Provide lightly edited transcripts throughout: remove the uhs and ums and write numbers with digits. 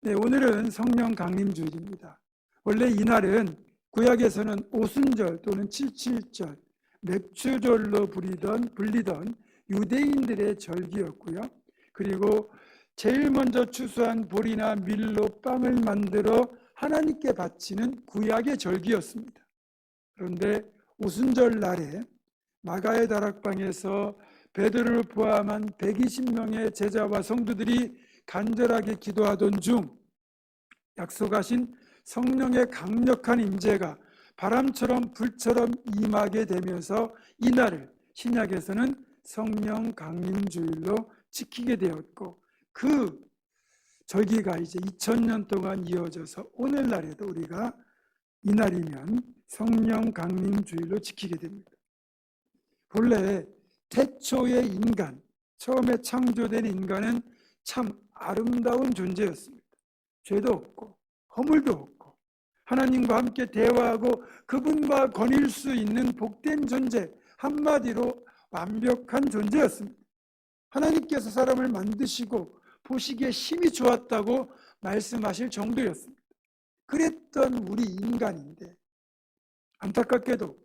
네, 오늘은 성령 강림 주일입니다. 원래 이날은 구약에서는 오순절 또는 칠칠절, 맥주절로 불리던 유대인들의 절기였고요. 그리고 제일 먼저 추수한 보리나 밀로 빵을 만들어 하나님께 바치는 구약의 절기였습니다. 그런데 오순절 날에 마가의 다락방에서 베드로를 포함한 120명의 제자와 성도들이 간절하게 기도하던 중 약속하신 성령의 강력한 임재가 바람처럼 불처럼 임하게 되면서 이날을 신약에서는 성령 강림주일로 지키게 되었고, 그 절기가 이제 2000년 동안 이어져서 오늘날에도 우리가 이날이면 성령 강림주일로 지키게 됩니다. 본래 태초의 인간, 처음에 창조된 인간은 참 아름다운 존재였습니다. 죄도 없고 허물도 없고 하나님과 함께 대화하고 그분과 거닐 수 있는 복된 존재, 한마디로 완벽한 존재였습니다. 하나님께서 사람을 만드시고 보시기에 심히 좋았다고 말씀하실 정도였습니다. 그랬던 우리 인간인데 안타깝게도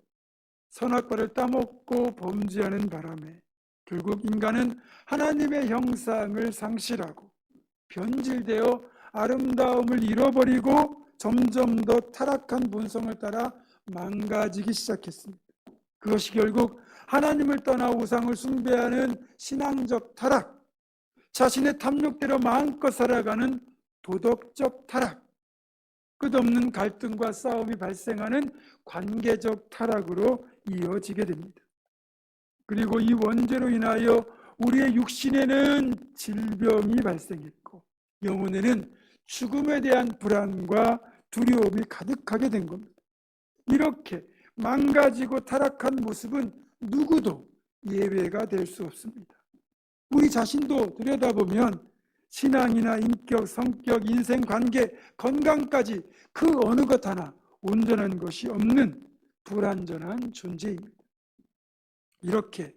선악과를 따먹고 범죄하는 바람에 결국 인간은 하나님의 형상을 상실하고 변질되어 아름다움을 잃어버리고 점점 더 타락한 본성을 따라 망가지기 시작했습니다. 그것이 결국 하나님을 떠나 우상을 숭배하는 신앙적 타락, 자신의 탐욕대로 마음껏 살아가는 도덕적 타락, 끝없는 갈등과 싸움이 발생하는 관계적 타락으로 이어지게 됩니다. 그리고 이 원죄로 인하여 우리의 육신에는 질병이 발생했고 영혼에는 죽음에 대한 불안과 두려움이 가득하게 된 겁니다. 이렇게 망가지고 타락한 모습은 누구도 예외가 될 수 없습니다. 우리 자신도 들여다보면 신앙이나 인격, 성격, 인생, 관계, 건강까지 그 어느 것 하나 온전한 것이 없는 불완전한 존재입니다. 이렇게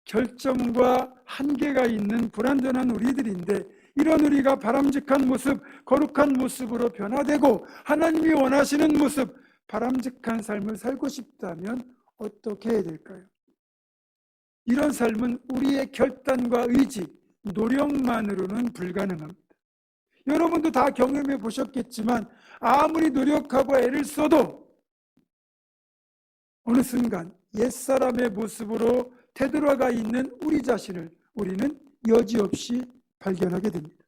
결점과 한계가 있는 불완전한 우리들인데 이런 우리가 바람직한 모습, 거룩한 모습으로 변화되고 하나님이 원하시는 모습, 바람직한 삶을 살고 싶다면 어떻게 해야 될까요? 이런 삶은 우리의 결단과 의지, 노력만으로는 불가능합니다. 여러분도 다 경험해 보셨겠지만 아무리 노력하고 애를 써도 어느 순간 옛사람의 모습으로 되돌아가 있는 우리 자신을 우리는 여지없이 발견하게 됩니다.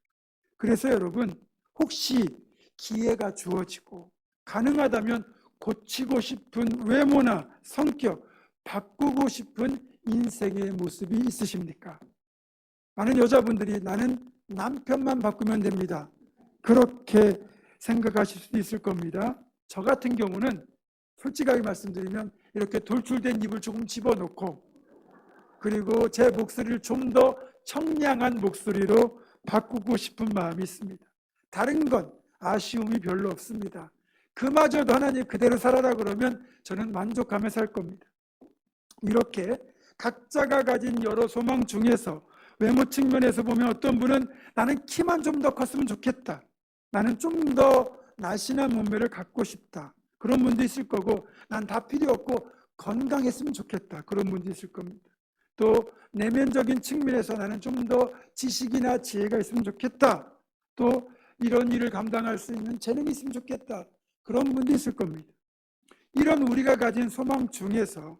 그래서 여러분, 혹시 기회가 주어지고 가능하다면 고치고 싶은 외모나 성격, 바꾸고 싶은 인생의 모습이 있으십니까? 많은 여자분들이 나는 남편만 바꾸면 됩니다, 그렇게 생각하실 수도 있을 겁니다. 저 같은 경우는 솔직하게 말씀드리면 이렇게 돌출된 입을 조금 집어넣고 그리고 제 목소리를 좀 더 청량한 목소리로 바꾸고 싶은 마음이 있습니다. 다른 건 아쉬움이 별로 없습니다. 그마저도 하나님 그대로 살아라 그러면 저는 만족하며 살 겁니다. 이렇게 각자가 가진 여러 소망 중에서 외모 측면에서 보면 어떤 분은 나는 키만 좀 더 컸으면 좋겠다, 나는 좀 더 날씬한 몸매를 갖고 싶다, 그런 분도 있을 거고 난 다 필요 없고 건강했으면 좋겠다, 그런 분도 있을 겁니다. 또 내면적인 측면에서 나는 좀 더 지식이나 지혜가 있으면 좋겠다, 또 이런 일을 감당할 수 있는 재능이 있으면 좋겠다, 그런 분도 있을 겁니다. 이런 우리가 가진 소망 중에서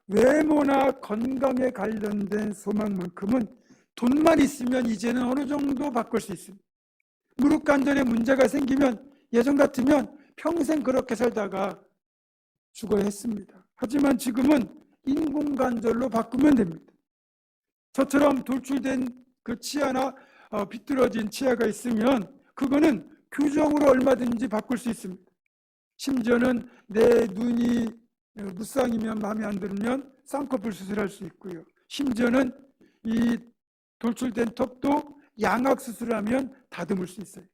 외모나 건강에 관련된 소망만큼은 돈만 있으면 이제는 어느 정도 바꿀 수 있습니다. 무릎관절에 문제가 생기면 예전 같으면 평생 그렇게 살다가 죽어야 했습니다. 하지만 지금은 인공관절로 바꾸면 됩니다. 저처럼 돌출된 그 치아나 비뚤어진 치아가 있으면 그거는 교정으로 얼마든지 바꿀 수 있습니다. 심지어는 내 눈이 무쌍이면 마음에 안 들면 쌍꺼풀 수술할 수 있고요. 심지어는 이 돌출된 턱도 양악 수술하면 다듬을 수 있어요.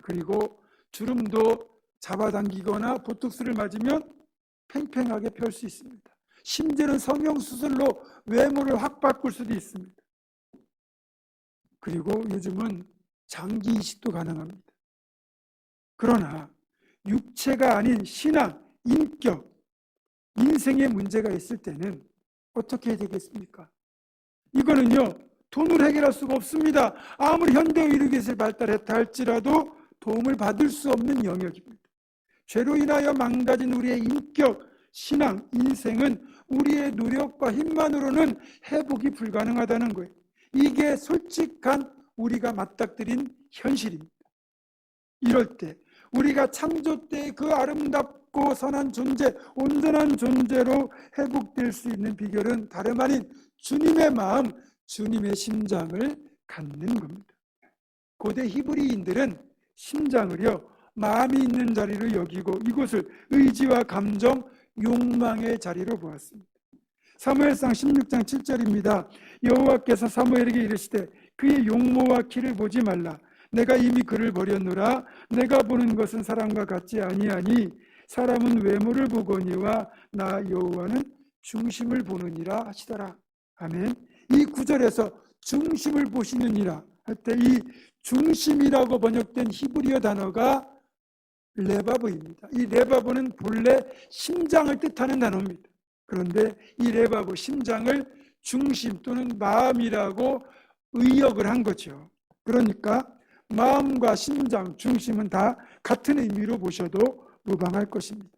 그리고 주름도 잡아당기거나 보톡스를 맞으면 팽팽하게 펼 수 있습니다. 심지어는 성형수술로 외모를 확 바꿀 수도 있습니다. 그리고 요즘은 장기 이식도 가능합니다. 그러나 육체가 아닌 신앙, 인격, 인생에 문제가 있을 때는 어떻게 해야 되겠습니까? 이거는요, 돈으로 해결할 수가 없습니다. 아무리 현대의료 기술이 발달했다 할지라도 도움을 받을 수 없는 영역입니다. 죄로 인하여 망가진 우리의 인격, 신앙, 인생은 우리의 노력과 힘만으로는 회복이 불가능하다는 거예요. 이게 솔직한 우리가 맞닥뜨린 현실입니다. 이럴 때 우리가 창조 때 그 아름답고 선한 존재, 온전한 존재로 회복될 수 있는 비결은 다름 아닌 주님의 마음, 주님의 심장을 갖는 겁니다. 고대 히브리인들은 심장을요, 마음이 있는 자리로 여기고 이곳을 의지와 감정, 욕망의 자리로 보았습니다. 사무엘상 16장 7절입니다. 여호와께서 사무엘에게 이르시되 그의 용모와 키를 보지 말라. 내가 이미 그를 버렸노라. 내가 보는 것은 사람과 같지 아니하니 사람은 외모를 보거니와 나 여호와는 중심을 보느니라 하시더라. 아멘. 이 구절에서 중심을 보시느니라 할 때 이 중심이라고 번역된 히브리어 단어가 레바브입니다. 이 레바브는 본래 심장을 뜻하는 단어입니다. 그런데 이 레바브, 심장을 중심 또는 마음이라고 의역을 한 거죠. 그러니까 마음과 심장, 중심은 다 같은 의미로 보셔도 무방할 것입니다.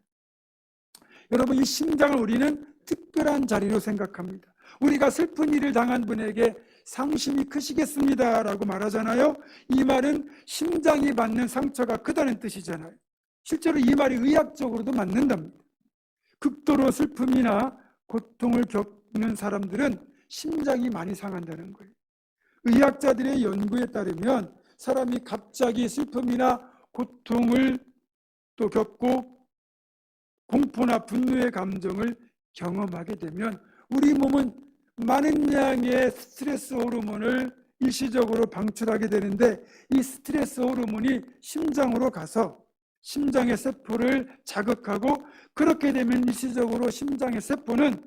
여러분, 이 심장을 우리는 특별한 자리로 생각합니다. 우리가 슬픈 일을 당한 분에게 상심이 크시겠습니다 라고 말하잖아요. 이 말은 심장이 받는 상처가 크다는 뜻이잖아요. 실제로 이 말이 의학적으로도 맞는답니다. 극도로 슬픔이나 고통을 겪는 사람들은 심장이 많이 상한다는 거예요. 의학자들의 연구에 따르면 사람이 갑자기 슬픔이나 고통을 또 겪고 공포나 분노의 감정을 경험하게 되면 우리 몸은 많은 양의 스트레스 호르몬을 일시적으로 방출하게 되는데 이 스트레스 호르몬이 심장으로 가서 심장의 세포를 자극하고 그렇게 되면 일시적으로 심장의 세포는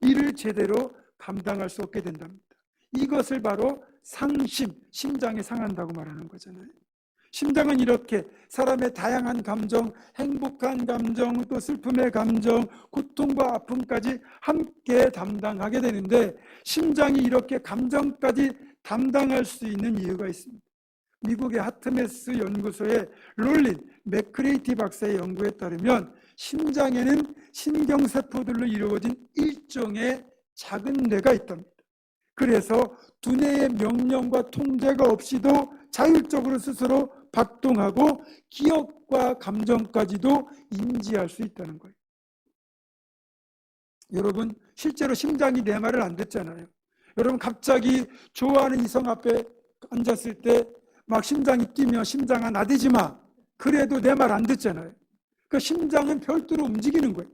이를 제대로 감당할 수 없게 된답니다. 이것을 바로 상심, 심장이 상한다고 말하는 거잖아요. 심장은 이렇게 사람의 다양한 감정, 행복한 감정, 또 슬픔의 감정, 고통과 아픔까지 함께 담당하게 되는데 심장이 이렇게 감정까지 담당할 수 있는 이유가 있습니다. 미국의 하트메스 연구소의 롤린 맥크레이티 박사의 연구에 따르면 심장에는 신경세포들로 이루어진 일종의 작은 뇌가 있답니다. 그래서 두뇌의 명령과 통제가 없이도 자율적으로 스스로 박동하고 기억과 감정까지도 인지할 수 있다는 거예요. 여러분, 실제로 심장이 내 말을 안 듣잖아요. 여러분, 갑자기 좋아하는 이성 앞에 앉았을 때 막 심장이 뛰면 심장아 나대지 마. 그래도 내 말 안 듣잖아요. 그 심장은 별도로 움직이는 거예요.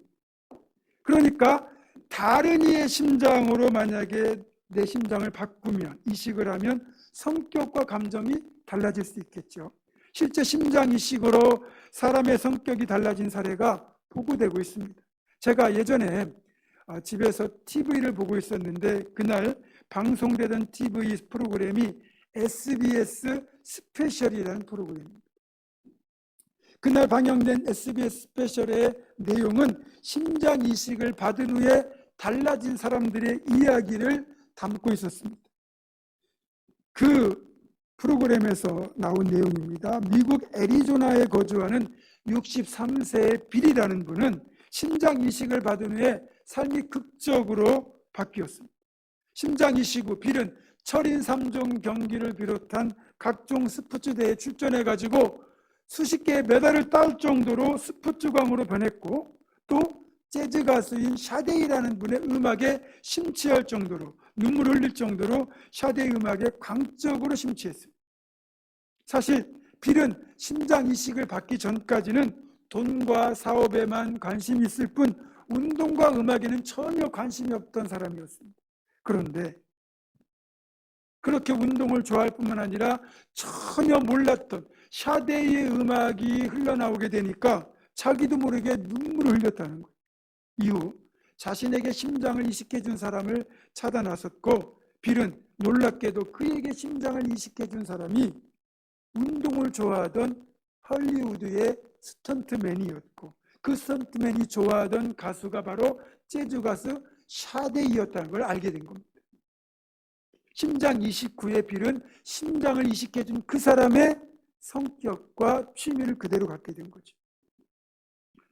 그러니까 다른 이의 심장으로 만약에 내 심장을 바꾸면, 이식을 하면 성격과 감정이 달라질 수 있겠죠. 실제 심장 이식으로 사람의 성격이 달라진 사례가 보고되고 있습니다. 제가 예전에 집에서 TV를 보고 있었는데 그날 방송되던 TV 프로그램이 SBS 스페셜이라는 프로그램입니다. 그날 방영된 SBS 스페셜의 내용은 심장 이식을 받은 후에 달라진 사람들의 이야기를 담고 있었습니다. 그 프로그램에서 나온 내용입니다. 미국 애리조나에 거주하는 63세의 빌이라는 분은 심장 이식을 받은 후에 삶이 극적으로 바뀌었습니다. 심장 이식 후 빌은 철인 3종 경기를 비롯한 각종 스포츠 대회에 출전해가지고 수십 개의 메달을 딸 정도로 스포츠광으로 변했고 또 재즈 가수인 샤데이라는 분의 음악에 심취할 정도로 눈물을 흘릴 정도로 샤데이 음악에 광적으로 심취했습니다. 사실 빌은 심장 이식을 받기 전까지는 돈과 사업에만 관심이 있을 뿐 운동과 음악에는 전혀 관심이 없던 사람이었습니다. 그런데 그렇게 운동을 좋아할 뿐만 아니라 전혀 몰랐던 샤데이의 음악이 흘러나오게 되니까 자기도 모르게 눈물을 흘렸다는 거예요. 이후 자신에게 심장을 이식해 준 사람을 찾아 나섰고 빌은 놀랍게도 그에게 심장을 이식해 준 사람이 운동을 좋아하던 헐리우드의 스턴트맨이었고 그 스턴트맨이 좋아하던 가수가 바로 재즈 가수 샤데이였다는 걸 알게 된 겁니다. 심장 이식 후에 빌은 심장을 이식해준 그 사람의 성격과 취미를 그대로 갖게 된 거죠.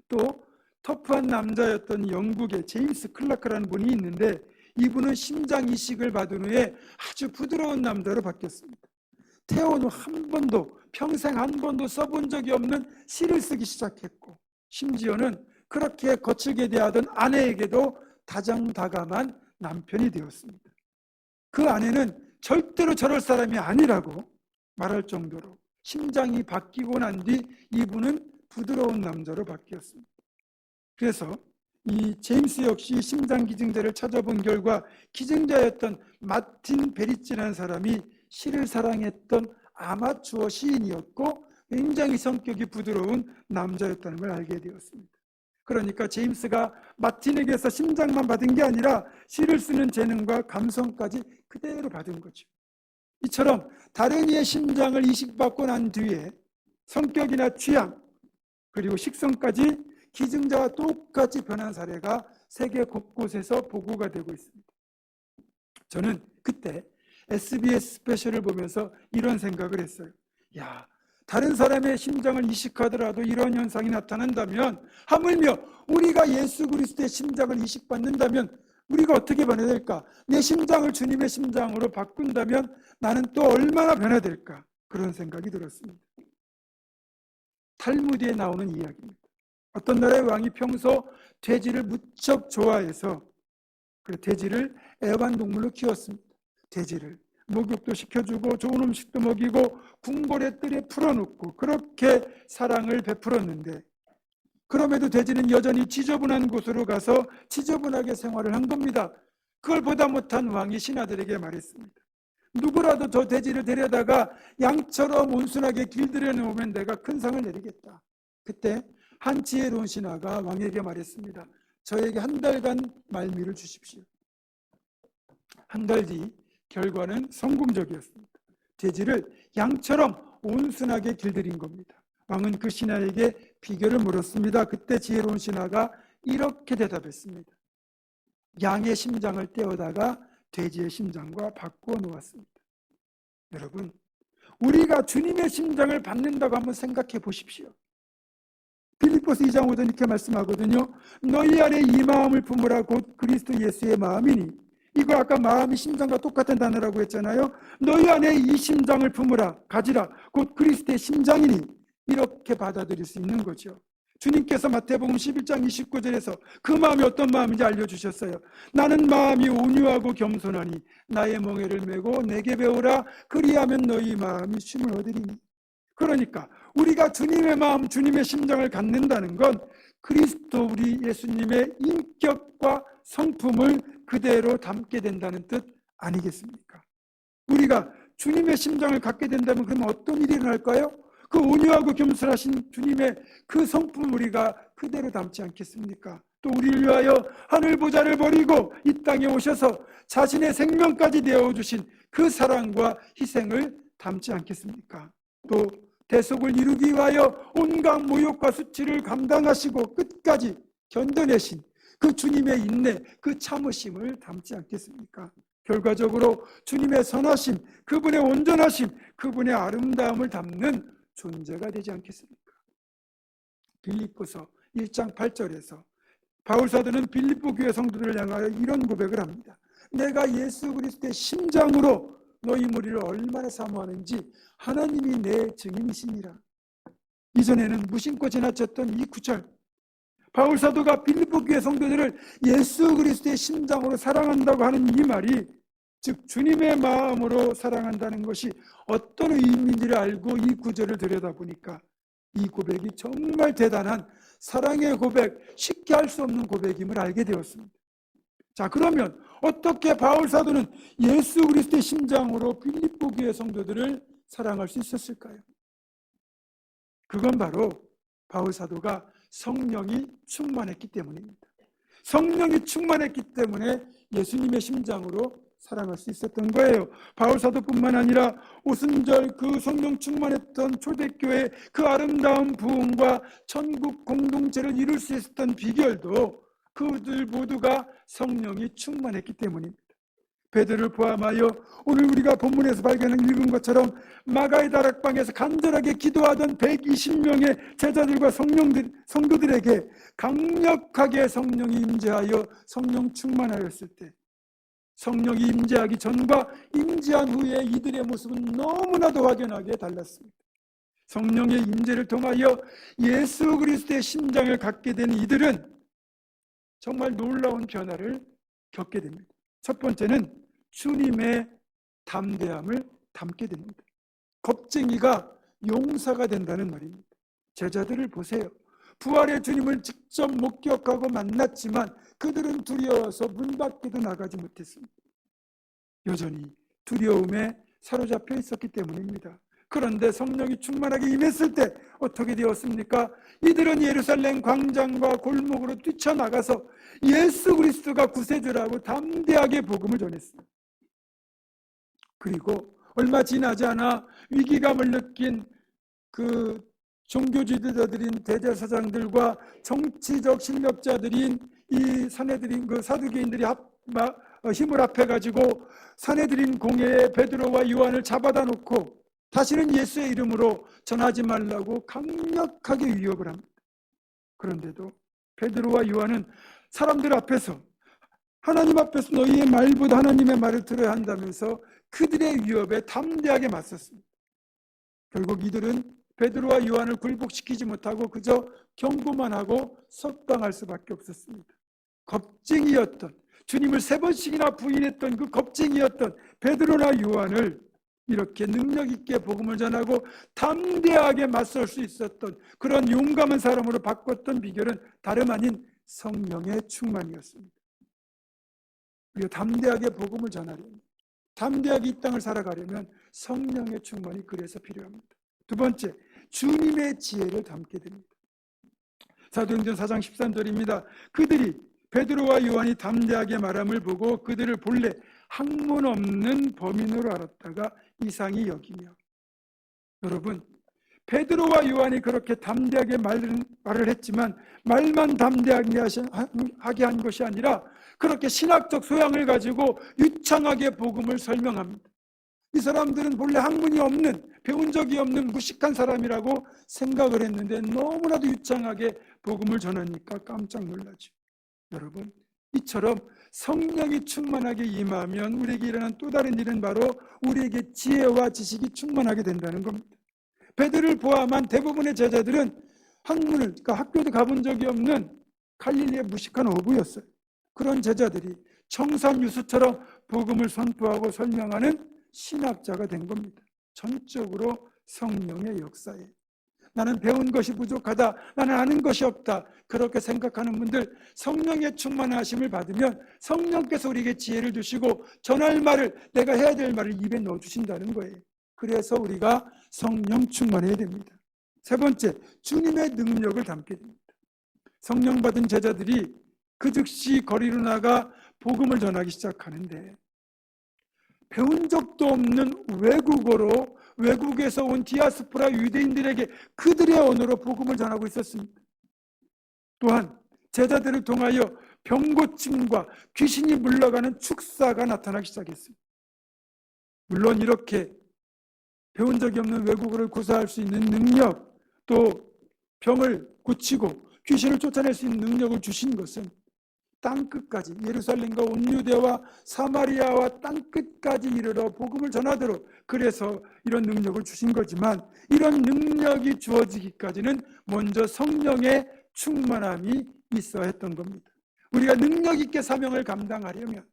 또 터프한 남자였던 영국의 제임스 클라크라는 분이 있는데 이분은 심장 이식을 받은 후에 아주 부드러운 남자로 바뀌었습니다. 태어나 평생 한 번도 써본 적이 없는 시를 쓰기 시작했고 심지어는 그렇게 거칠게 대하던 아내에게도 다정다감한 남편이 되었습니다. 그 아내는 절대로 저럴 사람이 아니라고 말할 정도로 심장이 바뀌고 난 뒤 이분은 부드러운 남자로 바뀌었습니다. 그래서 이 제임스 역시 심장 기증자를 찾아본 결과 기증자였던 마틴 베리치라는 사람이 시를 사랑했던 아마추어 시인이었고 굉장히 성격이 부드러운 남자였다는 걸 알게 되었습니다. 그러니까 제임스가 마틴에게서 심장만 받은 게 아니라 시를 쓰는 재능과 감성까지 그대로 받은 거죠. 이처럼 다른 이의 심장을 이식받고 난 뒤에 성격이나 취향 그리고 식성까지 기증자와 똑같이 변한 사례가 세계 곳곳에서 보고가 되고 있습니다. 저는 그때 SBS 스페셜을 보면서 이런 생각을 했어요. 야, 다른 사람의 심장을 이식하더라도 이런 현상이 나타난다면 하물며 우리가 예수 그리스도의 심장을 이식받는다면 우리가 어떻게 변화될까? 내 심장을 주님의 심장으로 바꾼다면 나는 또 얼마나 변화될까? 그런 생각이 들었습니다. 탈무드에 나오는 이야기입니다. 어떤 나라의 왕이 평소 돼지를 무척 좋아해서 그 돼지를 애완동물로 키웠습니다. 돼지를 목욕도 시켜주고 좋은 음식도 먹이고 궁궐의 뜰에 풀어놓고 그렇게 사랑을 베풀었는데 그럼에도 돼지는 여전히 지저분한 곳으로 가서 지저분하게 생활을 한 겁니다. 그걸 보다 못한 왕이 신하들에게 말했습니다. 누구라도 저 돼지를 데려다가 양처럼 온순하게 길들여 놓으면 내가 큰 상을 내리겠다. 그때 한 지혜로운 신하가 왕에게 말했습니다. 저에게 한 달간 말미를 주십시오. 한 달 뒤 결과는 성공적이었습니다. 돼지를 양처럼 온순하게 길들인 겁니다. 왕은 그 신하에게 비결을 물었습니다. 그때 지혜로운 신하가 이렇게 대답했습니다. 양의 심장을 떼어다가 돼지의 심장과 바꾸어 놓았습니다. 여러분, 우리가 주님의 심장을 받는다고 한번 생각해 보십시오. 빌립보서 2장 5절 이렇게 말씀하거든요. 너희 안에 이 마음을 품으라 곧 그리스도 예수의 마음이니. 이거 아까 마음이 심장과 똑같은 단어라고 했잖아요. 너희 안에 이 심장을 품으라, 가지라, 곧 그리스도의 심장이니. 이렇게 받아들일 수 있는 거죠. 주님께서 마태복음 11장 29절에서 그 마음이 어떤 마음인지 알려주셨어요. 나는 마음이 온유하고 겸손하니 나의 멍에를 메고 내게 배우라. 그리하면 너희 마음이 쉼을 얻으리니. 그러니까 우리가 주님의 마음, 주님의 심장을 갖는다는 건 그리스도 우리 예수님의 인격과 성품을 그대로 담게 된다는 뜻 아니겠습니까? 우리가 주님의 심장을 갖게 된다면 그러면 어떤 일이 일어날까요? 그 온유하고 겸손하신 주님의 그 성품 우리가 그대로 담지 않겠습니까? 또 우리를 위하여 하늘 보좌를 버리고 이 땅에 오셔서 자신의 생명까지 내어주신 그 사랑과 희생을 담지 않겠습니까? 또 대속을 이루기 위하여 온갖 모욕과 수치를 감당하시고 끝까지 견뎌내신 그 주님의 인내, 그 참으심을 담지 않겠습니까? 결과적으로 주님의 선하심, 그분의 온전하심, 그분의 아름다움을 담는 존재가 되지 않겠습니까? 빌립보서 1장 8절에서 바울사도는 빌립보 교회 성도들을 향하여 이런 고백을 합니다. 내가 예수 그리스도의 심장으로 너희 무리를 얼마나 사모하는지 하나님이 내 증인이시니라. 이전에는 무심코 지나쳤던 이 구절, 바울사도가 빌립보 교회 성도들을 예수 그리스도의 심장으로 사랑한다고 하는 이 말이 즉 주님의 마음으로 사랑한다는 것이 어떤 의미인지를 알고 이 구절을 들여다보니까 이 고백이 정말 대단한 사랑의 고백, 쉽게 할 수 없는 고백임을 알게 되었습니다. 자, 그러면 어떻게 바울사도는 예수 그리스도의 심장으로 빌립보 교회 성도들을 사랑할 수 있었을까요? 그건 바로 바울사도가 성령이 충만했기 때문입니다. 성령이 충만했기 때문에 예수님의 심장으로 사랑할 수 있었던 거예요. 바울 사도뿐만 아니라 오순절 그 성령 충만했던 초대교회 그 아름다운 부흥과 천국 공동체를 이룰 수 있었던 비결도 그들 모두가 성령이 충만했기 때문입니다. 베드로를 포함하여 오늘 우리가 본문에서 읽은 것처럼 마가의 다락방에서 간절하게 기도하던 120명의 제자들과 성도들에게 강력하게 성령이 임재하여 성령 충만하였을 때, 성령이 임재하기 전과 임재한 후에 이들의 모습은 너무나도 확연하게 달랐습니다. 성령의 임재를 통하여 예수 그리스도의 심장을 갖게 된 이들은 정말 놀라운 변화를 겪게 됩니다. 첫 번째는 주님의 담대함을 담게 됩니다. 겁쟁이가 용사가 된다는 말입니다. 제자들을 보세요. 부활의 주님을 직접 목격하고 만났지만 그들은 두려워서 문 밖에도 나가지 못했습니다. 여전히 두려움에 사로잡혀 있었기 때문입니다. 그런데 성령이 충만하게 임했을 때 어떻게 되었습니까? 이들은 예루살렘 광장과 골목으로 뛰쳐나가서 예수 그리스도가 구세주라고 담대하게 복음을 전했습니다. 그리고 얼마 지나지 않아 위기감을 느낀 그 종교 지도자들인 대제사장들과 정치적 실력자들인 이 사내들인 그 사두개인들이 힘을 합해가지고 사내들인 공회에 베드로와 요한을 잡아다 놓고 다시는 예수의 이름으로 전하지 말라고 강력하게 위협을 합니다. 그런데도 베드로와 요한은 사람들 앞에서 하나님 앞에서 너희의 말보다 하나님의 말을 들어야 한다면서 그들의 위협에 담대하게 맞섰습니다. 결국 이들은 베드로와 요한을 굴복시키지 못하고 그저 경고만 하고 석방할 수밖에 없었습니다. 겁쟁이였던, 주님을 3번씩이나 부인했던 그 겁쟁이였던 베드로나 요한을 이렇게 능력 있게 복음을 전하고 담대하게 맞설 수 있었던 그런 용감한 사람으로 바꿨던 비결은 다름 아닌 성령의 충만이었습니다. 우리가 담대하게 복음을 전하려면, 담대하게 이 땅을 살아가려면 성령의 충만이 그래서 필요합니다. 두 번째, 주님의 지혜를 담게 됩니다. 사도행전 4장 13절입니다. 그들이 베드로와 요한이 담대하게 말함을 보고 그들을 본래 학문 없는 범인으로 알았다가 이상히 여기며. 여러분, 베드로와 요한이 그렇게 담대하게 말을 했지만 말만 담대하게 하게 한 것이 아니라 그렇게 신학적 소양을 가지고 유창하게 복음을 설명합니다. 이 사람들은 본래 학문이 없는, 배운 적이 없는 무식한 사람이라고 생각을 했는데 너무나도 유창하게 복음을 전하니까 깜짝 놀라죠. 여러분, 이처럼 성령이 충만하게 임하면 우리에게 일어난 또 다른 일은 바로 우리에게 지혜와 지식이 충만하게 된다는 겁니다. 베드로를 포함한 대부분의 제자들은 그러니까 학교도 가본 적이 없는 갈릴리의 무식한 어부였어요. 그런 제자들이 청산유수처럼 복음을 선포하고 설명하는 신학자가 된 겁니다. 전적으로 성령의 역사에. 나는 배운 것이 부족하다, 나는 아는 것이 없다, 그렇게 생각하는 분들, 성령의 충만하심을 받으면 성령께서 우리에게 지혜를 주시고 전할 말을, 내가 해야 될 말을 입에 넣어주신다는 거예요. 그래서 우리가 성령 충만해야 됩니다. 세 번째, 주님의 능력을 담게 됩니다. 성령 받은 제자들이 그 즉시 거리로 나가 복음을 전하기 시작하는데 배운 적도 없는 외국어로 외국에서 온 디아스포라 유대인들에게 그들의 언어로 복음을 전하고 있었습니다. 또한 제자들을 통하여 병고침과 귀신이 물러가는 축사가 나타나기 시작했습니다. 물론 이렇게 배운 적이 없는 외국어를 구사할 수 있는 능력, 또 병을 고치고 귀신을 쫓아낼 수 있는 능력을 주신 것은 땅끝까지, 예루살렘과 온 유대와 사마리아와 땅끝까지 이르러 복음을 전하도록, 그래서 이런 능력을 주신 거지만 이런 능력이 주어지기까지는 먼저 성령의 충만함이 있어야 했던 겁니다. 우리가 능력 있게 사명을 감당하려면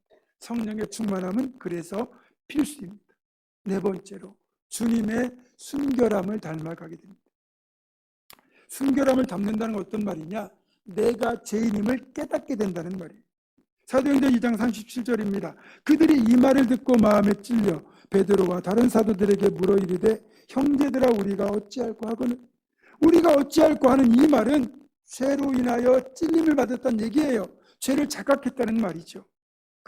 성령의 충만함은 그래서 필수입니다. 네 번째로, 주님의 순결함을 닮아가게 됩니다. 순결함을 닮는다는 건 어떤 말이냐? 내가 죄인임을 깨닫게 된다는 말이에요. 사도행전 2장 37절입니다. 그들이 이 말을 듣고 마음에 찔려 베드로와 다른 사도들에게 물어 이르되 형제들아 우리가 어찌할꼬 하거늘. 우리가 어찌할꼬 하는 이 말은 죄로 인하여 찔림을 받았다는 얘기예요. 죄를 자각했다는 말이죠.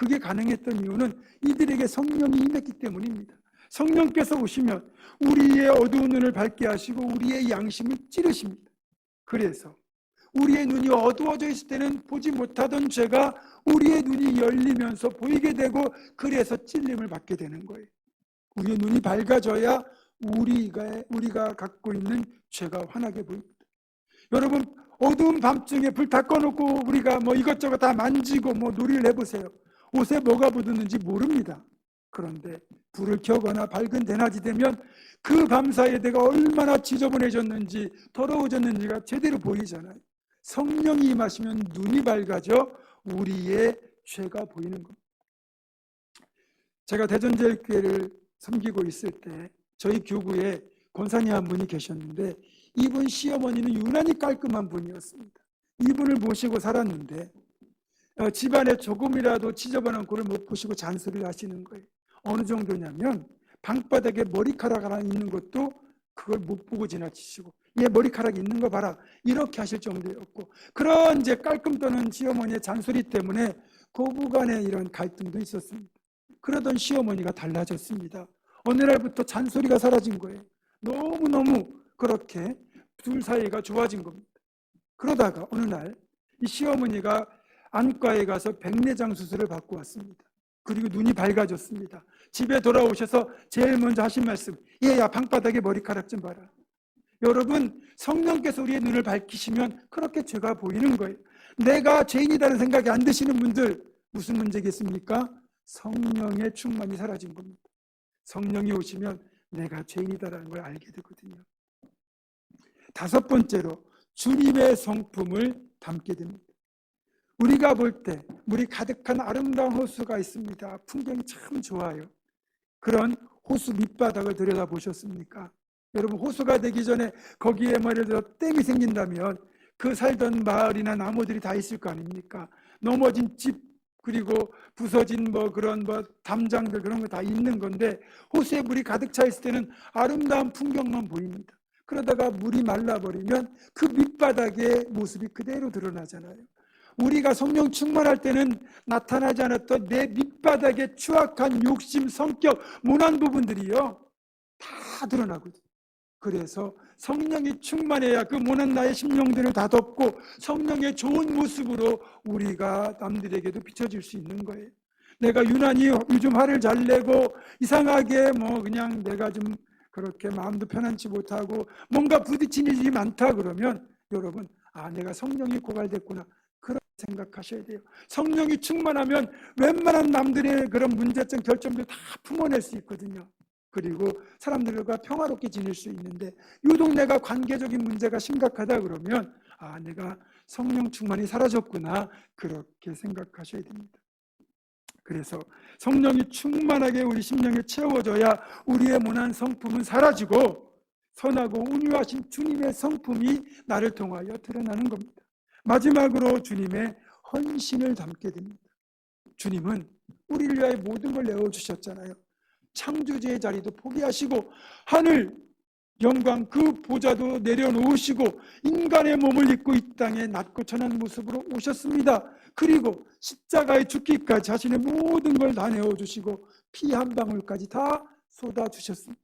그게 가능했던 이유는 이들에게 성령이 임했기 때문입니다. 성령께서 오시면 우리의 어두운 눈을 밝게 하시고 우리의 양심을 찌르십니다. 그래서 우리의 눈이 어두워져 있을 때는 보지 못하던 죄가 우리의 눈이 열리면서 보이게 되고, 그래서 찔림을 받게 되는 거예요. 우리의 눈이 밝아져야 우리가 갖고 있는 죄가 환하게 보입니다. 여러분, 어두운 밤중에 불 다 꺼놓고 우리가 이것저것 다 만지고 놀이를 해보세요. 옷에 뭐가 묻었는지 모릅니다. 그런데 불을 켜거나 밝은 대낮이 되면 그 밤사이에 내가 얼마나 지저분해졌는지 더러워졌는지가 제대로 보이잖아요. 성령이 임하시면 눈이 밝아져 우리의 죄가 보이는 겁니다. 제가 대전제일교회를 섬기고 있을 때 저희 교구에 권사님 한 분이 계셨는데, 이분 시어머니는 유난히 깔끔한 분이었습니다. 이분을 모시고 살았는데 집안에 조금이라도 지저분한 꼴을 못 보시고 잔소리를 하시는 거예요. 어느 정도냐면 방바닥에 머리카락 하나 있는 것도 그걸 못 보고 지나치시고, 얘 머리카락 있는 거 봐라, 이렇게 하실 정도였고, 그런 이제 깔끔 떠는 시어머니의 잔소리 때문에 고부간에 이런 갈등도 있었습니다. 그러던 시어머니가 달라졌습니다. 어느 날부터 잔소리가 사라진 거예요. 너무너무 그렇게 둘 사이가 좋아진 겁니다. 그러다가 어느 날 이 시어머니가 안과에 가서 백내장 수술을 받고 왔습니다. 그리고 눈이 밝아졌습니다. 집에 돌아오셔서 제일 먼저 하신 말씀, 얘야 방바닥에 머리카락 좀 봐라. 여러분, 성령께서 우리의 눈을 밝히시면 그렇게 죄가 보이는 거예요. 내가 죄인이라는 생각이 안 드시는 분들, 무슨 문제겠습니까? 성령의 충만이 사라진 겁니다. 성령이 오시면 내가 죄인이다라는 걸 알게 되거든요. 다섯 번째로, 주님의 성품을 담게 됩니다. 우리가 볼 때 물이 가득한 아름다운 호수가 있습니다. 풍경이 참 좋아요. 그런 호수 밑바닥을 들여다보셨습니까? 여러분, 호수가 되기 전에 거기에 예를 들어 댐이 생긴다면 그 살던 마을이나 나무들이 다 있을 거 아닙니까? 넘어진 집, 그리고 부서진 그런 담장들, 그런 거 다 있는 건데, 호수에 물이 가득 차 있을 때는 아름다운 풍경만 보입니다. 그러다가 물이 말라버리면 그 밑바닥의 모습이 그대로 드러나잖아요. 우리가 성령 충만할 때는 나타나지 않았던 내 밑바닥의 추악한 욕심, 성격, 모난 부분들이요 다 드러나거든요. 그래서 성령이 충만해야 그 모난 나의 심령들을 다 덮고 성령의 좋은 모습으로 우리가 남들에게도 비춰질 수 있는 거예요. 내가 유난히 요즘 화를 잘 내고 이상하게 그냥 내가 좀 그렇게 마음도 편안치 못하고 뭔가 부딪히는 일이 많다 그러면, 여러분, 내가 성령이 고갈됐구나, 그렇게 생각하셔야 돼요. 성령이 충만하면 웬만한 남들의 그런 문제점, 결점들 다 품어낼 수 있거든요. 그리고 사람들과 평화롭게 지낼 수 있는데, 유독 내가 관계적인 문제가 심각하다 그러면 내가 성령 충만이 사라졌구나, 그렇게 생각하셔야 됩니다. 그래서 성령이 충만하게 우리 심령에 채워져야 우리의 모난 성품은 사라지고 선하고 온유하신 주님의 성품이 나를 통하여 드러나는 겁니다. 마지막으로 주님의 헌신을 담게 됩니다. 주님은 우리를 위하여 모든 걸 내어주셨잖아요. 창조주의 자리도 포기하시고 하늘 영광 그 보좌도 내려놓으시고 인간의 몸을 입고 이 땅에 낮고 천한 모습으로 오셨습니다. 그리고 십자가에 죽기까지 자신의 모든 걸 다 내어주시고 피 한 방울까지 다 쏟아주셨습니다.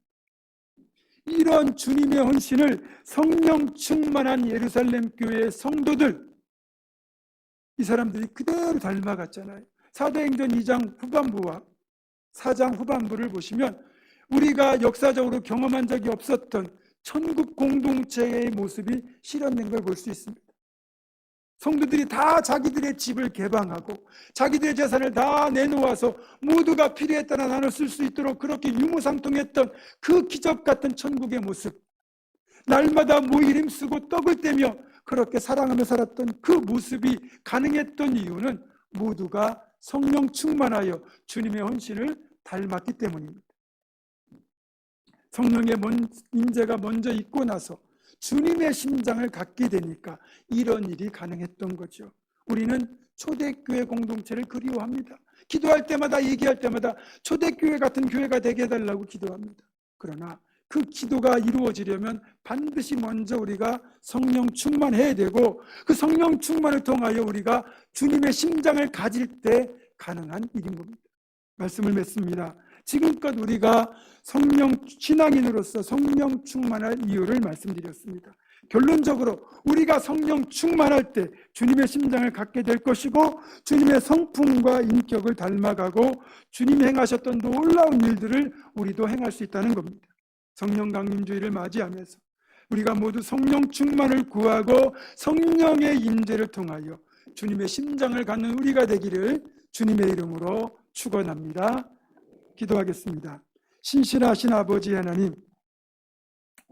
이런 주님의 헌신을 성령 충만한 예루살렘 교회의 성도들, 이 사람들이 그대로 닮아갔잖아요. 사도행전 2장 후반부와 4장 후반부를 보시면 우리가 역사적으로 경험한 적이 없었던 천국 공동체의 모습이 실현된 걸 볼 수 있습니다. 성도들이 다 자기들의 집을 개방하고 자기들의 재산을 다 내놓아서 모두가 필요에 따라 나눠 쓸 수 있도록 그렇게 유무상통했던 그 기적 같은 천국의 모습, 날마다 모이를 힘쓰고 떡을 떼며 그렇게 사랑하며 살았던 그 모습이 가능했던 이유는 모두가 성령 충만하여 주님의 헌신을 닮았기 때문입니다. 성령의 인재가 먼저 있고 나서 주님의 심장을 갖게 되니까 이런 일이 가능했던 거죠. 우리는 초대교회 공동체를 그리워합니다. 기도할 때마다, 얘기할 때마다 초대교회 같은 교회가 되게 해달라고 기도합니다. 그러나 그 기도가 이루어지려면 반드시 먼저 우리가 성령 충만해야 되고, 그 성령 충만을 통하여 우리가 주님의 심장을 가질 때 가능한 일인 겁니다. 말씀을 맺습니다. 지금껏 우리가 성령 신앙인으로서 성령 충만할 이유를 말씀드렸습니다. 결론적으로 우리가 성령 충만할 때 주님의 심장을 갖게 될 것이고 주님의 성품과 인격을 닮아가고 주님이 행하셨던 놀라운 일들을 우리도 행할 수 있다는 겁니다. 성령 강림주의를 맞이하면서 우리가 모두 성령 충만을 구하고 성령의 임재를 통하여 주님의 심장을 갖는 우리가 되기를 주님의 이름으로 축원합니다. 기도하겠습니다. 신실하신 아버지 하나님,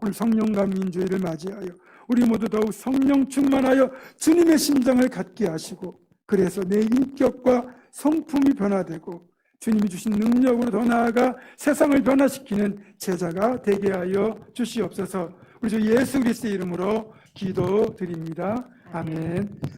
오늘 성령 강림주의를 맞이하여 우리 모두 더욱 성령 충만하여 주님의 심장을 갖게 하시고 그래서 내 인격과 성품이 변화되고 주님이 주신 능력으로 더 나아가 세상을 변화시키는 제자가 되게 하여 주시옵소서. 우리 주 예수 그리스도의 이름으로 기도드립니다. 아멘.